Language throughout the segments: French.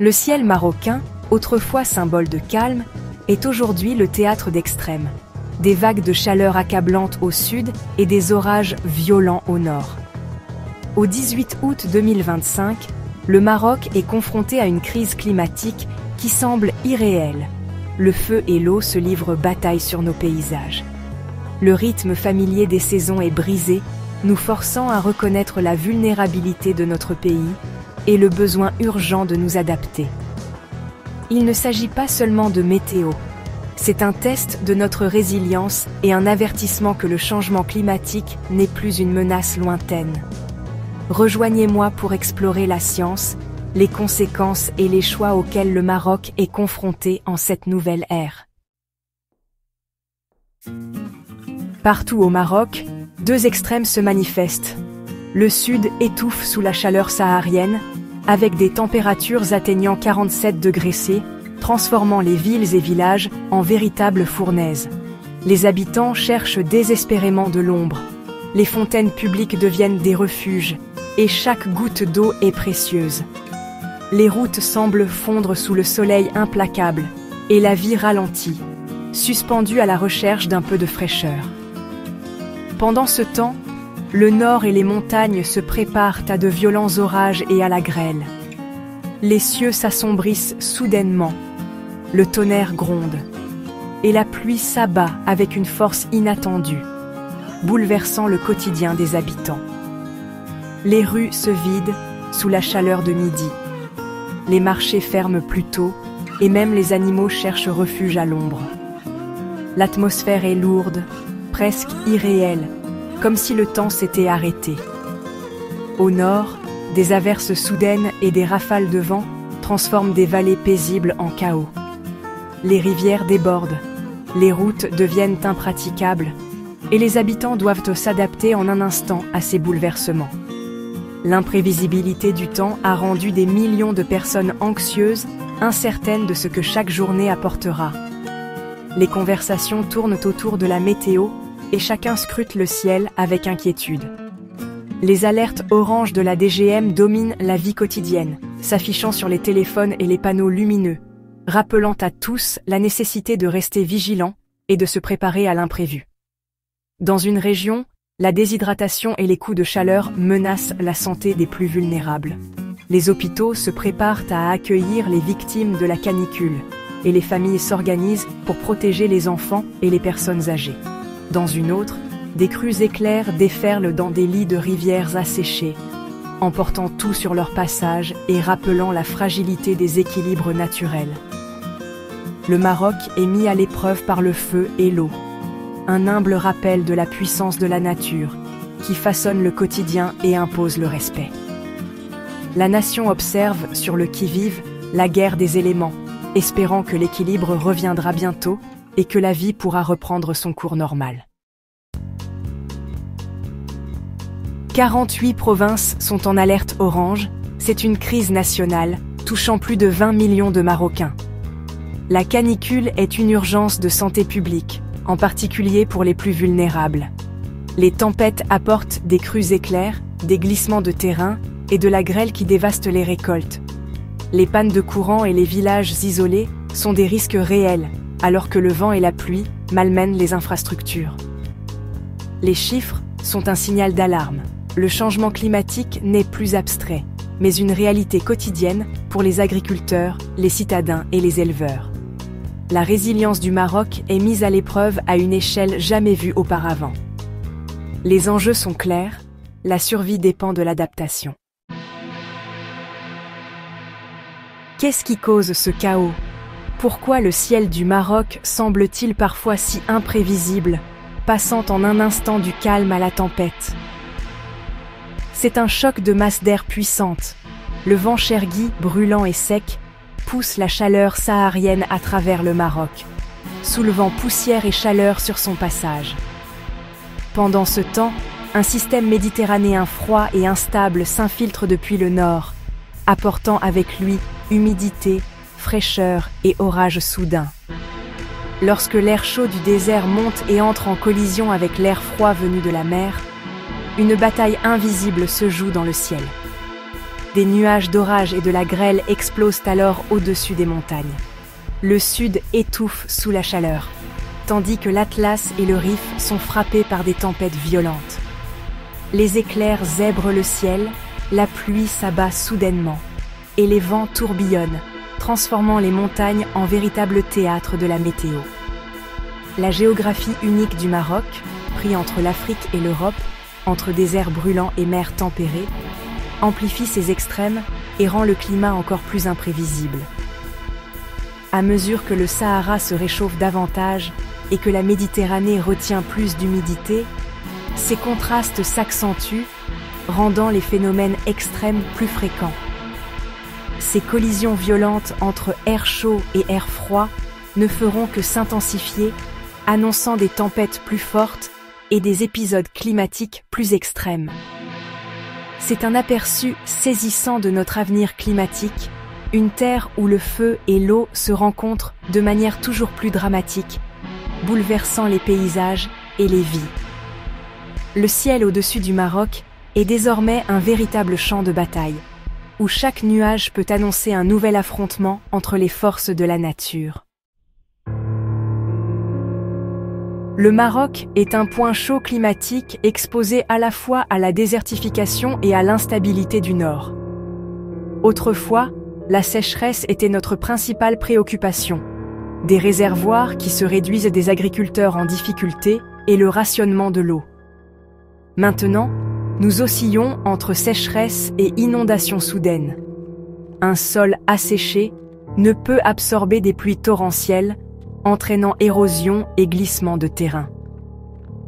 Le ciel marocain, autrefois symbole de calme, est aujourd'hui le théâtre d'extrêmes. Des vagues de chaleur accablantes au sud et des orages violents au nord. Au 18 août 2025, le Maroc est confronté à une crise climatique qui semble irréelle. Le feu et l'eau se livrent bataille sur nos paysages. Le rythme familier des saisons est brisé, nous forçant à reconnaître la vulnérabilité de notre pays et le besoin urgent de nous adapter. Il ne s'agit pas seulement de météo. C'est un test de notre résilience et un avertissement que le changement climatique n'est plus une menace lointaine. Rejoignez-moi pour explorer la science, les conséquences et les choix auxquels le Maroc est confronté en cette nouvelle ère. Partout au Maroc, deux extrêmes se manifestent. Le sud étouffe sous la chaleur saharienne, avec des températures atteignant 47 degrés C, transformant les villes et villages en véritables fournaises. Les habitants cherchent désespérément de l'ombre. Les fontaines publiques deviennent des refuges, et chaque goutte d'eau est précieuse. Les routes semblent fondre sous le soleil implacable, et la vie ralentit, suspendue à la recherche d'un peu de fraîcheur. Pendant ce temps, le nord et les montagnes se préparent à de violents orages et à la grêle. Les cieux s'assombrissent soudainement, le tonnerre gronde, et la pluie s'abat avec une force inattendue, bouleversant le quotidien des habitants. Les rues se vident sous la chaleur de midi. Les marchés ferment plus tôt, et même les animaux cherchent refuge à l'ombre. L'atmosphère est lourde, presque irréelle, comme si le temps s'était arrêté. Au nord, des averses soudaines et des rafales de vent transforment des vallées paisibles en chaos. Les rivières débordent, les routes deviennent impraticables, et les habitants doivent s'adapter en un instant à ces bouleversements. L'imprévisibilité du temps a rendu des millions de personnes anxieuses, incertaines de ce que chaque journée apportera. Les conversations tournent autour de la météo, et chacun scrute le ciel avec inquiétude. Les alertes oranges de la DGM dominent la vie quotidienne, s'affichant sur les téléphones et les panneaux lumineux, rappelant à tous la nécessité de rester vigilants et de se préparer à l'imprévu. Dans une région, la déshydratation et les coups de chaleur menacent la santé des plus vulnérables. Les hôpitaux se préparent à accueillir les victimes de la canicule, et les familles s'organisent pour protéger les enfants et les personnes âgées. Dans une autre, des crues éclairs déferlent dans des lits de rivières asséchés, emportant tout sur leur passage et rappelant la fragilité des équilibres naturels. Le Maroc est mis à l'épreuve par le feu et l'eau, un humble rappel de la puissance de la nature, qui façonne le quotidien et impose le respect. La nation observe, sur le qui-vive, la guerre des éléments, espérant que l'équilibre reviendra bientôt et que la vie pourra reprendre son cours normal. 48 provinces sont en alerte orange, c'est une crise nationale, touchant plus de 20 millions de Marocains. La canicule est une urgence de santé publique, en particulier pour les plus vulnérables. Les tempêtes apportent des crues éclairs, des glissements de terrain et de la grêle qui dévastent les récoltes. Les pannes de courant et les villages isolés sont des risques réels, alors que le vent et la pluie malmènent les infrastructures. Les chiffres sont un signal d'alarme. Le changement climatique n'est plus abstrait, mais une réalité quotidienne pour les agriculteurs, les citadins et les éleveurs. La résilience du Maroc est mise à l'épreuve à une échelle jamais vue auparavant. Les enjeux sont clairs, la survie dépend de l'adaptation. Qu'est-ce qui cause ce chaos ? Pourquoi le ciel du Maroc semble-t-il parfois si imprévisible, passant en un instant du calme à la tempête ? C'est un choc de masse d'air puissante. Le vent Chergui, brûlant et sec, pousse la chaleur saharienne à travers le Maroc, soulevant poussière et chaleur sur son passage. Pendant ce temps, un système méditerranéen froid et instable s'infiltre depuis le nord, apportant avec lui humidité, fraîcheur et orages soudains. Lorsque l'air chaud du désert monte et entre en collision avec l'air froid venu de la mer, une bataille invisible se joue dans le ciel. Des nuages d'orage et de la grêle explosent alors au-dessus des montagnes. Le sud étouffe sous la chaleur, tandis que l'Atlas et le Rif sont frappés par des tempêtes violentes. Les éclairs zèbrent le ciel, la pluie s'abat soudainement, et les vents tourbillonnent, transformant les montagnes en véritable théâtre de la météo. La géographie unique du Maroc, pris entre l'Afrique et l'Europe, entre déserts brûlants et mers tempérées, amplifie ces extrêmes et rend le climat encore plus imprévisible. À mesure que le Sahara se réchauffe davantage et que la Méditerranée retient plus d'humidité, ces contrastes s'accentuent, rendant les phénomènes extrêmes plus fréquents. Ces collisions violentes entre air chaud et air froid ne feront que s'intensifier, annonçant des tempêtes plus fortes et des épisodes climatiques plus extrêmes. C'est un aperçu saisissant de notre avenir climatique, une terre où le feu et l'eau se rencontrent de manière toujours plus dramatique, bouleversant les paysages et les vies. Le ciel au-dessus du Maroc est désormais un véritable champ de bataille, où chaque nuage peut annoncer un nouvel affrontement entre les forces de la nature. Le Maroc est un point chaud climatique exposé à la fois à la désertification et à l'instabilité du nord. Autrefois, la sécheresse était notre principale préoccupation. Des réservoirs qui se réduisent, des agriculteurs en difficulté et le rationnement de l'eau. Maintenant, nous oscillons entre sécheresse et inondations soudaines. Un sol asséché ne peut absorber des pluies torrentielles, entraînant érosion et glissement de terrain.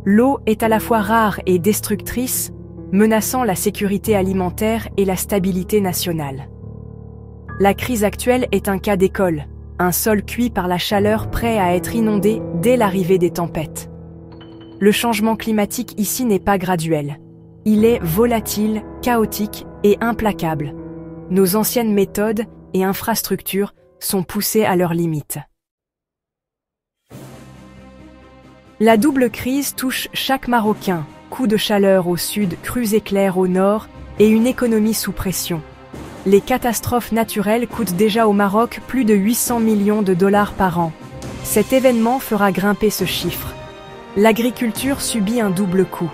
L'eau est à la fois rare et destructrice, menaçant la sécurité alimentaire et la stabilité nationale. La crise actuelle est un cas d'école, un sol cuit par la chaleur prêt à être inondé dès l'arrivée des tempêtes. Le changement climatique ici n'est pas graduel. Il est volatile, chaotique et implacable. Nos anciennes méthodes et infrastructures sont poussées à leurs limites. La double crise touche chaque Marocain, coups de chaleur au sud, crues éclairs au nord et une économie sous pression. Les catastrophes naturelles coûtent déjà au Maroc plus de 800 millions de dollars par an. Cet événement fera grimper ce chiffre. L'agriculture subit un double coup.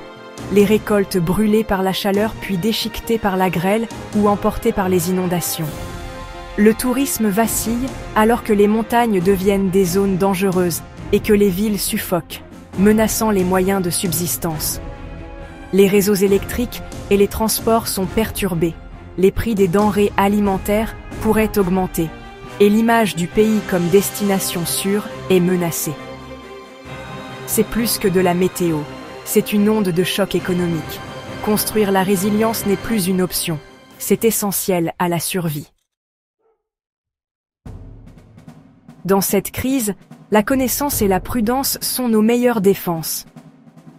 Les récoltes brûlées par la chaleur puis déchiquetées par la grêle ou emportées par les inondations. Le tourisme vacille alors que les montagnes deviennent des zones dangereuses et que les villes suffoquent, menaçant les moyens de subsistance. Les réseaux électriques et les transports sont perturbés. Les prix des denrées alimentaires pourraient augmenter et l'image du pays comme destination sûre est menacée. C'est plus que de la météo, c'est une onde de choc économique. Construire la résilience n'est plus une option, c'est essentiel à la survie. Dans cette crise, la connaissance et la prudence sont nos meilleures défenses.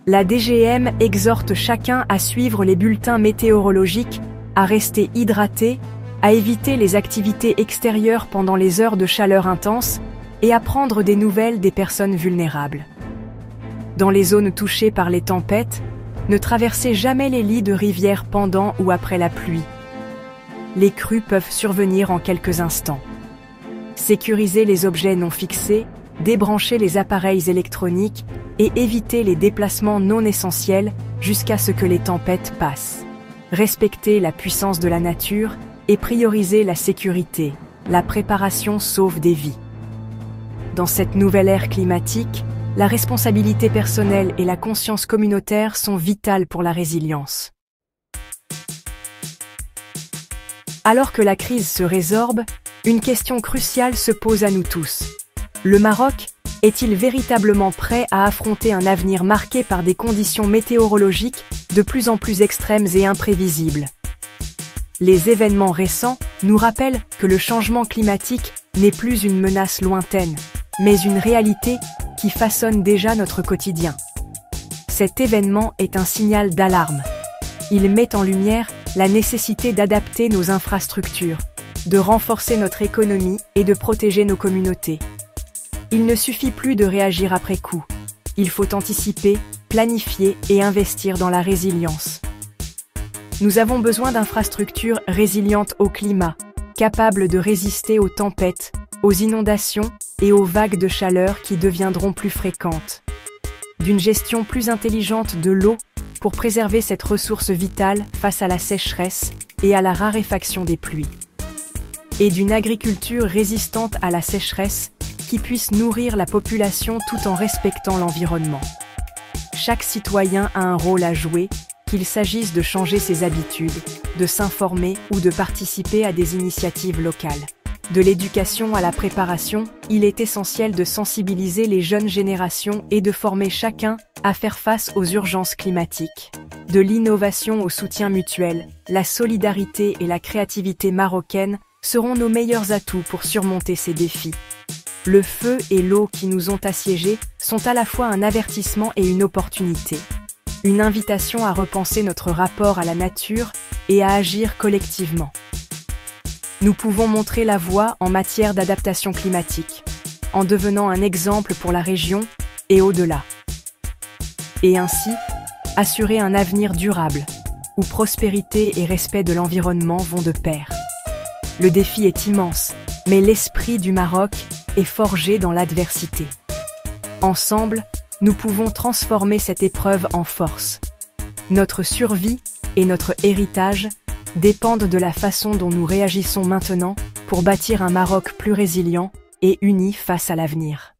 La DGM exhorte chacun à suivre les bulletins météorologiques, à rester hydraté, à éviter les activités extérieures pendant les heures de chaleur intense et à prendre des nouvelles des personnes vulnérables. Dans les zones touchées par les tempêtes, ne traversez jamais les lits de rivières pendant ou après la pluie. Les crues peuvent survenir en quelques instants. Sécurisez les objets non fixés, débranchez les appareils électroniques et évitez les déplacements non essentiels jusqu'à ce que les tempêtes passent. Respectez la puissance de la nature et priorisez la sécurité. La préparation sauve des vies. Dans cette nouvelle ère climatique, la responsabilité personnelle et la conscience communautaire sont vitales pour la résilience. Alors que la crise se résorbe, une question cruciale se pose à nous tous. Le Maroc est-il véritablement prêt à affronter un avenir marqué par des conditions météorologiques de plus en plus extrêmes et imprévisibles? Les événements récents nous rappellent que le changement climatique n'est plus une menace lointaine, mais une réalité qui façonne déjà notre quotidien. Cet événement est un signal d'alarme. Il met en lumière la nécessité d'adapter nos infrastructures, de renforcer notre économie et de protéger nos communautés. Il ne suffit plus de réagir après coup. Il faut anticiper, planifier et investir dans la résilience. Nous avons besoin d'infrastructures résilientes au climat, capables de résister aux tempêtes, aux inondations et aux vagues de chaleur qui deviendront plus fréquentes. D'une gestion plus intelligente de l'eau pour préserver cette ressource vitale face à la sécheresse et à la raréfaction des pluies. Et d'une agriculture résistante à la sécheresse qui puisse nourrir la population tout en respectant l'environnement. Chaque citoyen a un rôle à jouer, qu'il s'agisse de changer ses habitudes, de s'informer ou de participer à des initiatives locales. De l'éducation à la préparation, il est essentiel de sensibiliser les jeunes générations et de former chacun à faire face aux urgences climatiques. De l'innovation au soutien mutuel, la solidarité et la créativité marocaine seront nos meilleurs atouts pour surmonter ces défis. Le feu et l'eau qui nous ont assiégés sont à la fois un avertissement et une opportunité. Une invitation à repenser notre rapport à la nature et à agir collectivement. Nous pouvons montrer la voie en matière d'adaptation climatique, en devenant un exemple pour la région et au-delà. Et ainsi, assurer un avenir durable, où prospérité et respect de l'environnement vont de pair. Le défi est immense, mais l'esprit du Maroc est forgé dans l'adversité. Ensemble, nous pouvons transformer cette épreuve en force. Notre survie et notre héritage dépendent de la façon dont nous réagissons maintenant pour bâtir un Maroc plus résilient et uni face à l'avenir.